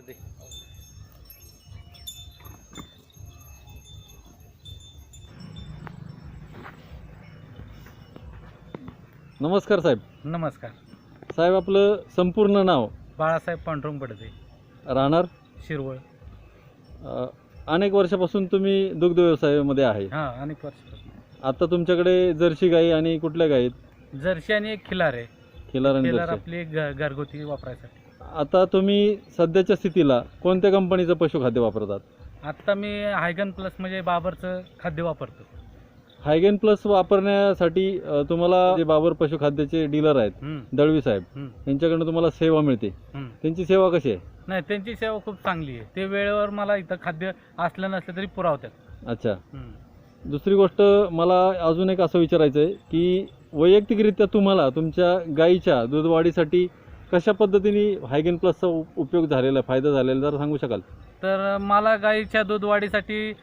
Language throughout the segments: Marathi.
दे. नमस्कार साहेब. नमस्कार. साहेब आपलं संपूर्ण नाव? बाळासाहेब पांडुरंग पडते, राहणार शिरवळ. अनेक वर्षापासून तुम्ही दुग्ध व्यवसायामध्ये आहे. हां, अनेक वर्षापासून. आता तुमच्याकडे जर्सी गाई आणि कुठल्या गाई आहेत? जर्सी आणि एक खिलार आहे. खिलार आणि खिलार जर्सी. आपली घरगुती वापरायसाठी. आता तुम्ही सध्याच्या स्थितीला कोणत्या कंपनीचं पशुखाद्य वापरतात? आत्ता मी हायगन प्लस म्हणजे बाबरचं खाद्य वापरतो. हायगेन प्लस वापरण्यासाठी तुम्हाला जे बाबर पशुखाद्याचे डीलर आहेत दळवी साहेब यांच्याकडनं तुम्हाला सेवा मिळते. त्यांची सेवा कशी आहे? नाही, त्यांची सेवा खूप चांगली आहे. ते वेळेवर मला इथं खाद्य असलं नसलं तरी पुरवतात. अच्छा. दुसरी गोष्ट मला अजून एक असं विचारायचं आहे की वैयक्तिकरित्या तुम्हाला तुमच्या गाईच्या दूध वाढीसाठी कशा पद्धतीने हायगेन प्लसचा उपयोग झालेला, फायदा झालेला जरा सांगू शकाल? तर मला गाईच्या दूध वाढीसाठी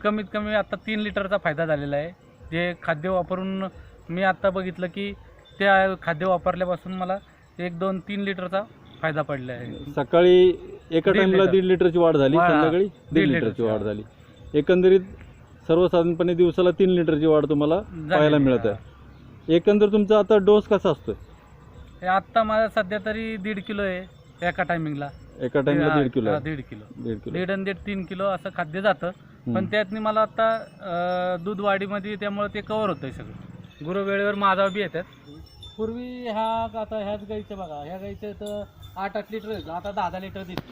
कमीत कमी आता 3 लिटरचा फायदा झालेला आहे. जे खाद्य वापरून मी आत्ता बघितलं की त्या खाद्य वापरल्यापासून मला 1, 2, 3 लिटरचा फायदा पडला आहे. सकाळी एका टाइमला 1.5 लिटरची वाढ झाली, संध्याकाळी 1.5 लिटरची वाढ झाली. एकंदरीत सर्वसाधारणपणे दिवसाला 3 लिटरची वाढ तुम्हाला पाहायला मिळत आहे. एकंदर तुमचा आता डोस कसा असतोय? आत्ता माझा सध्या तरी 1.5 किलो आहे एका टायमिंगला. एका टाइमला 1.5 किलो? 1.5 किलो, 1.5 किलो, 1.5 आणि 3 किलो असं खाद्य जातं. पण त्यातनी मला आता दूध वाढीमध्ये त्यामुळे ते कव्हर होतंय सगळं. गुरु वेळेवर माझा बी येतात. पूर्वी आता ह्याच गाईचं बघा, ह्या गाईचं तर 8-8 लिटर, आता 10-10 लिटर देते.